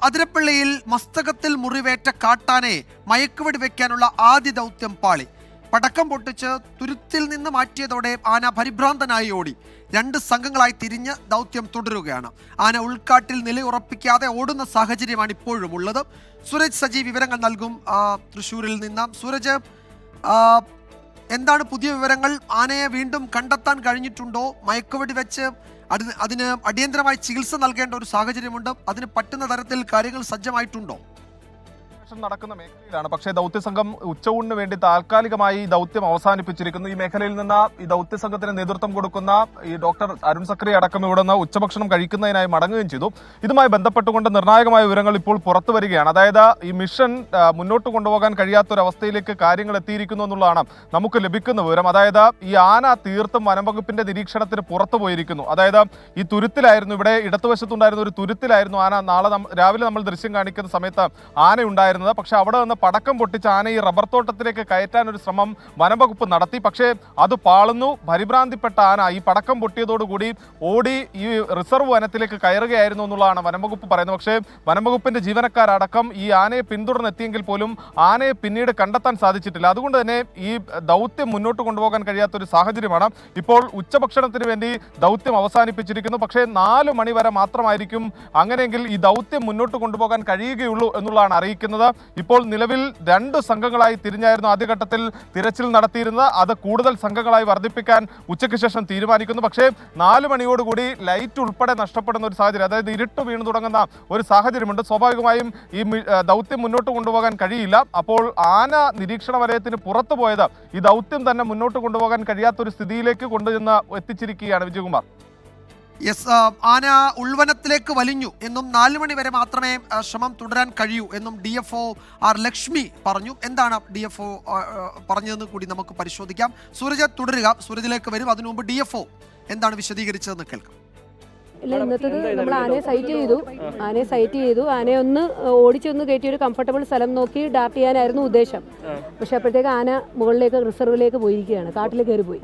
അതിരപ്പള്ളിയിൽ മസ്തകത്തിൽ മുറിവേറ്റ കാട്ടാനെ മയക്കുവെടി വെക്കാനുള്ള ആദ്യ ദൗത്യം പാളി. പടക്കം പൊട്ടിച്ച് തുരുത്തിൽ നിന്ന് മാറ്റിയതോടെ ആന പരിഭ്രാന്തനായി ഓടി. 2 സംഘങ്ങളായി തിരിഞ്ഞ് ദൗത്യം തുടരുകയാണ്. ആന ഉൾക്കാട്ടിൽ നിലയുറപ്പിക്കാതെ ഓടുന്ന സാഹചര്യമാണ് ഇപ്പോഴും ഉള്ളത്. സൂരജ് സജി വിവരങ്ങൾ നൽകും തൃശ്ശൂരിൽ നിന്ന്. സൂരജ്, എന്താണ് പുതിയ വിവരങ്ങൾ? ആനയെ വീണ്ടും കണ്ടെത്താൻ കഴിഞ്ഞിട്ടുണ്ടോ? മയക്കുവെടി വെച്ച് അതിന് അടിയന്തരമായി ചികിത്സ നൽകേണ്ട ഒരു സാഹചര്യമുണ്ട്. അതിന് പറ്റുന്ന തരത്തിൽ കാര്യങ്ങൾ സജ്ജമായിട്ടുണ്ടോ? നടക്കുന്ന മേഖലയിലാണ്. പക്ഷേ ദൗത്യസംഘം ഉച്ചയൂണിന് വേണ്ടി താൽക്കാലികമായി ദൗത്യം അവസാനിപ്പിച്ചിരിക്കുന്നു. ഈ മേഖലയിൽ നിന്ന് ഈ ദൗത്യസംഘത്തിന് നേതൃത്വം കൊടുക്കുന്ന ഈ ഡോക്ടർ അരുൺ സക്രി അടക്കം ഇവിടെ നിന്ന് ഉച്ചഭക്ഷണം കഴിക്കുന്നതിനായി മടങ്ങുകയും ചെയ്തു. ഇതുമായി ബന്ധപ്പെട്ടുകൊണ്ട് നിർണായകമായ വിവരങ്ങൾ ഇപ്പോൾ പുറത്തു വരികയാണ്. അതായത് ഈ മിഷൻ മുന്നോട്ട് കൊണ്ടുപോകാൻ കഴിയാത്തൊരവസ്ഥയിലേക്ക് കാര്യങ്ങൾ എത്തിയിരിക്കുന്നു എന്നുള്ളതാണ് നമുക്ക് ലഭിക്കുന്ന വിവരം. അതായത് ഈ ആന തീർത്തും വനംവകുപ്പിന്റെ നിരീക്ഷണത്തിന് പുറത്തു പോയിരിക്കുന്നു. അതായത് ഈ തുരുത്തിലായിരുന്നു, ഇവിടെ ഇടതുവശത്തുണ്ടായിരുന്ന ഒരു തുരുത്തിലായിരുന്നു ആന. രാവിലെ നമ്മൾ ദൃശ്യം കാണിക്കുന്ന സമയത്ത് ആന ഉണ്ടായിരുന്നത്. പക്ഷെ അവിടെ നിന്ന് പടക്കം പൊട്ടിച്ച് ആന ഈ റബ്ബർ തോട്ടത്തിലേക്ക് കയറ്റാൻ ഒരു ശ്രമം വനംവകുപ്പ് നടത്തി. പക്ഷേ അത് പാളുന്നു. പരിഭ്രാന്തിപ്പെട്ട ആന ഈ പടക്കം പൊട്ടിയതോടുകൂടി ഓടി ഈ റിസർവ് വനത്തിലേക്ക് കയറുകയായിരുന്നു എന്നുള്ളതാണ് വനംവകുപ്പ് പറയുന്നത്. പക്ഷേ വനംവകുപ്പിന്റെ ജീവനക്കാരടക്കം ഈ ആനയെ പിന്തുടർന്നെത്തിയെങ്കിൽ പോലും ആനയെ പിന്നീട് കണ്ടെത്താൻ സാധിച്ചിട്ടില്ല. അതുകൊണ്ട് തന്നെ ഈ ദൗത്യം മുന്നോട്ട് കൊണ്ടുപോകാൻ കഴിയാത്തൊരു സാഹചര്യമാണ്. ഇപ്പോൾ ഉച്ചഭക്ഷണത്തിന് വേണ്ടി ദൗത്യം അവസാനിപ്പിച്ചിരിക്കുന്നു. പക്ഷേ 4 മണി വരെ മാത്രമായിരിക്കും അങ്ങനെയെങ്കിൽ ഈ ദൗത്യം മുന്നോട്ട് കൊണ്ടുപോകാൻ കഴിയുകയുള്ളൂ എന്നുള്ളതാണ് അറിയിക്കുന്നത്. ഇപ്പോൾ നിലവിൽ 2 സംഘങ്ങളായി തിരിഞ്ഞായിരുന്നു ആദ്യഘട്ടത്തിൽ തിരച്ചിൽ നടത്തിയിരുന്നത്. അത് കൂടുതൽ സംഘങ്ങളായി വർദ്ധിപ്പിക്കാൻ ഉച്ചയ്ക്ക് ശേഷം തീരുമാനിക്കുന്നു. പക്ഷേ 4 മണിയോടുകൂടി ലൈറ്റ് ഉൾപ്പെടെ നഷ്ടപ്പെടുന്ന ഒരു സാഹചര്യം, അതായത് ഇരുട്ട് വീണു തുടങ്ങുന്ന ഒരു സാഹചര്യമുണ്ട്. സ്വാഭാവികമായും ഈ ദൗത്യം മുന്നോട്ട് കൊണ്ടുപോകാൻ കഴിയില്ല. അപ്പോൾ ആന നിരീക്ഷണ വലയത്തിന് പുറത്തു പോയത് ഈ ദൗത്യം തന്നെ മുന്നോട്ട് കൊണ്ടുപോകാൻ കഴിയാത്തൊരു സ്ഥിതിയിലേക്ക് കൊണ്ടുചെന്ന് എത്തിച്ചിരിക്കുകയാണ് വിജയകുമാർ. യെസ്, ആന ഉൾവനത്തിലേക്ക് വലിഞ്ഞു എന്നും 4 മണി വരെ മാത്രമേ ശ്രമം തുടരാൻ കഴിയൂ എന്നും DFO ആർ ലക്ഷ്മി പറഞ്ഞു. എന്താണ് DFO പറഞ്ഞതെന്ന് കൂടി നമുക്ക് പരിശോധിക്കാം. സൂരജ് തുടരുക, സൂരജിലേക്ക് വരും. അതിനു മുമ്പ് DFO എന്താണ് വിശദീകരിച്ചതെന്ന് കേൾക്കാം. ഇല്ല, ഇന്നത്തേത് നമ്മൾ ആനയെ സൈറ്റ് ചെയ്തു. ആനയെ ഒന്ന് ഓടിച്ചൊന്ന് കയറ്റി ഒരു കംഫർട്ടബിൾ സ്ഥലം നോക്കി ഡാർട്ട് ചെയ്യാനായിരുന്നു ഉദ്ദേശം. പക്ഷെ അപ്പോഴത്തേക്ക് ആന മുകളിലേക്ക് റിസർവിലേക്ക് പോയിരിക്കുകയാണ്, കാട്ടിലേക്ക് കയറി പോയി.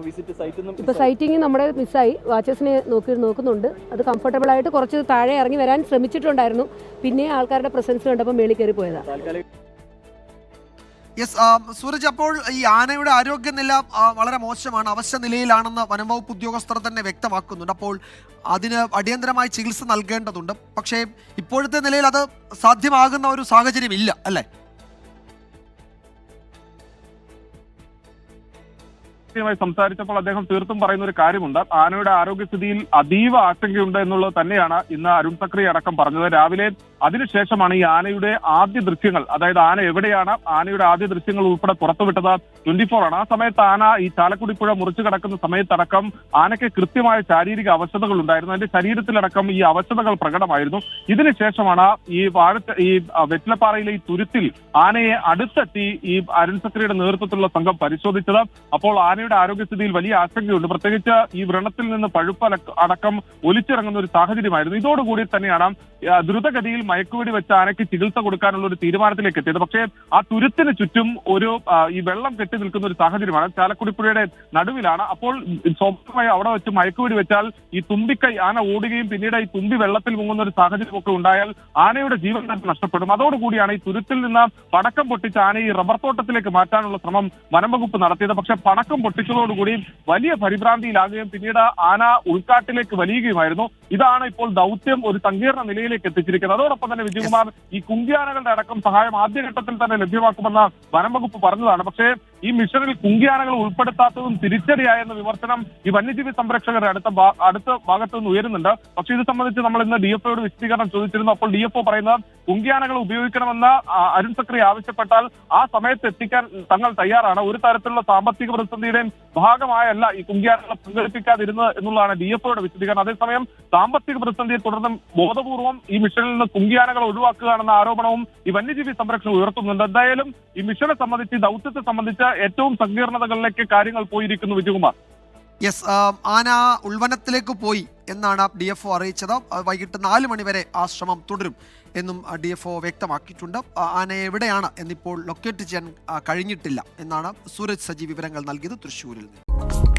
ഇപ്പോൾ സൈറ്റിങ് നമ്മുടെ മിസ്സായി. വാച്ചേഴ്സിനെ നോക്കുന്നുണ്ട്. അത് കംഫർട്ടബിൾ ആയിട്ട് കുറച്ച് താഴെ ഇറങ്ങി വരാൻ ശ്രമിച്ചിട്ടുണ്ടായിരുന്നു. പിന്നെ ആൾക്കാരുടെ പ്രസൻസ് കണ്ടപ്പോൾ മേളിൽ കയറി പോയതാണ്. യെസ്, സൂരജ്, അപ്പോൾ ഈ ആനയുടെ ആരോഗ്യനില വളരെ മോശമാണ്, അവശ്യ നിലയിലാണെന്ന് വനംവകുപ്പ് ഉദ്യോഗസ്ഥർ തന്നെ വ്യക്തമാക്കുന്നുണ്ട്. അപ്പോൾ അതിന് അടിയന്തരമായി ചികിത്സ നൽകേണ്ടതുണ്ട്. പക്ഷേ ഇപ്പോഴത്തെ നിലയിൽ അത് സാധ്യമാകുന്ന ഒരു സാഹചര്യം ഇല്ല, അല്ലേ? സംസാരിച്ചപ്പോൾ അദ്ദേഹം തീർത്തും പറയുന്ന ഒരു കാര്യമുണ്ട്. ആനയുടെ ആരോഗ്യസ്ഥിതിയിൽ അതീവ ആശങ്കയുണ്ട് എന്നുള്ളത് തന്നെയാണ് ഇന്ന് അരുൺ സക്രി അടക്കം പറഞ്ഞത്. രാവിലെ അതിനുശേഷമാണ് ഈ ആനയുടെ ആദ്യ ദൃശ്യങ്ങൾ, അതായത് ആന എവിടെയാണ്, ആനയുടെ ആദ്യ ദൃശ്യങ്ങൾ ഉൾപ്പെടെ പുറത്തുവിട്ടത് 24 ആണ്. ആ സമയത്ത് ആന ഈ ചാലക്കുടി പുഴ മുറിച്ചു കടക്കുന്ന സമയത്തടക്കം ആനയ്ക്ക് കൃത്യമായ ശാരീരിക അവശതകൾ ഉണ്ടായിരുന്നു. അതിന്റെ ശരീരത്തിലടക്കം ഈ അവശതകൾ പ്രകടമായിരുന്നു. ഇതിനുശേഷമാണ് ഈ വെറ്റിലപ്പാറയിലെ ഈ തുരുത്തിൽ ആനയെ അടുത്തെത്തി ഈ അരുൺ സക്രിയുടെ നേതൃത്വത്തിലുള്ള സംഘം പരിശോധിച്ചത്. അപ്പോൾ ആനയുടെ ആരോഗ്യസ്ഥിതിയിൽ വലിയ ആശങ്കയുണ്ട്. പ്രത്യേകിച്ച് ഈ വ്രണത്തിൽ നിന്ന് പഴുപ്പ് അടക്കം ഒലിച്ചിറങ്ങുന്ന ഒരു സാഹചര്യമായിരുന്നു. ഇതോടുകൂടി തന്നെയാണ് ദ്രുതഗതിയിൽ മയക്കുവെടി വെച്ച് ആനയ്ക്ക് ചികിത്സ കൊടുക്കാനുള്ള ഒരു തീരുമാനത്തിലേക്ക് എത്തിയത്. പക്ഷേ ആ തുരുത്തിന് ചുറ്റും ഒരു ഈ വെള്ളം കെട്ടി നിൽക്കുന്ന ഒരു സാഹചര്യമാണ്. ചാലക്കുടിപ്പുഴയുടെ നടുവിലാണ്. അപ്പോൾ സ്വാഭാവികമായി അവിടെ വെച്ച് മയക്കുവെടി വെച്ചാൽ ഈ തുമ്പിക്കൈ ആന ഓടുകയും പിന്നീട് ഈ തുമ്പി വെള്ളത്തിൽ മുങ്ങുന്ന ഒരു സാഹചര്യമൊക്കെ ഉണ്ടായാൽ ആനയുടെ ജീവൻ തന്നെ നഷ്ടപ്പെടും. അതോടുകൂടിയാണ് ഈ തുരുത്തിൽ നിന്ന് പടക്കം പൊട്ടിച്ച് ആനയെ ഈ റബ്ബർ തോട്ടത്തിലേക്ക് മാറ്റാനുള്ള ശ്രമം വനംവകുപ്പ് നടത്തിയത്. പക്ഷെ പടക്കം പൊട്ടിച്ചതോടുകൂടി വലിയ പരിഭ്രാന്തിയിലാകുകയും പിന്നീട് ആന ഉൾക്കാട്ടിലേക്ക് വലിയുകയുമായിരുന്നു. ഇതാണ് ഇപ്പോൾ ദൗത്യം ഒരു സങ്കീർണ നിലയിലേക്ക് എത്തിച്ചിരിക്കുന്നത്. അതോടൊപ്പം തന്നെ വിജയകുമാർ, ഈ കുങ്കിയാനകളുടെ അടക്കം സഹായം ആദ്യഘട്ടത്തിൽ തന്നെ ലഭ്യമാക്കുമെന്ന് വനംവകുപ്പ് പറഞ്ഞതാണ്. പക്ഷേ ഈ മിഷനിൽ കുങ്കിയാനകൾ ഉൾപ്പെടുത്താത്തതും തിരിച്ചടിയായെന്ന വിമർശനം ഈ വന്യജീവി സംരക്ഷകരുടെ അടുത്ത ഭാഗത്തു നിന്ന് ഉയരുന്നുണ്ട്. പക്ഷേ ഇത് സംബന്ധിച്ച് നമ്മൾ ഇന്ന് DFOയോട് വിശദീകരണം ചോദിച്ചിരുന്നു. അപ്പോൾ DFO പറയുന്നത് കുങ്കിയാനകൾ ഉപയോഗിക്കണമെന്ന് അരുൺ സക്രി ആവശ്യപ്പെട്ടാൽ ആ സമയത്ത് എത്തിക്കാൻ തങ്ങൾ തയ്യാറാണ്. ഒരു തരത്തിലുള്ള സാമ്പത്തിക പ്രതിസന്ധിയുടെയും ഭാഗമായല്ല ഈ കുങ്കിയാനകളെ പങ്കെടുപ്പിക്കാതിരുന്നത് എന്നുള്ളതാണ് DFOയുടെ വിശദീകരണം. അതേസമയം സാമ്പത്തിക പ്രതിസന്ധിയെ തുടർന്ന് ബോധപൂർവം ഈ മിഷനിൽ നിന്ന് കുങ്കിയാനകൾ ഒഴിവാക്കുകയാണെന്ന ആരോപണവും ഈ വന്യജീവി സംരക്ഷണം ഉയർത്തുന്നുണ്ട്. എന്തായാലും ഈ മിഷനെ സംബന്ധിച്ച്, ദൗത്യത്തെ സംബന്ധിച്ച് ഏറ്റവും സങ്കീർണതകളിലേക്ക് കാര്യങ്ങൾ പോയിരിക്കുന്നു വിജയകുമാർ. യെസ്, ആന ഉൾവനത്തിലേക്ക് പോയി എന്നാണ് DFO അറിയിച്ചത്. വൈകിട്ട് 4 മണി വരെ ആ ശ്രമം തുടരും എന്നും DFO വ്യക്തമാക്കിയിട്ടുണ്ട്. ആന എവിടെയാണ് എന്നിപ്പോൾ ലൊക്കേറ്റ് ചെയ്യാൻ കഴിഞ്ഞിട്ടില്ല എന്നാണ് സൂരജ് സജി വിവരങ്ങൾ നൽകിയത് തൃശ്ശൂരിൽ നിന്ന്.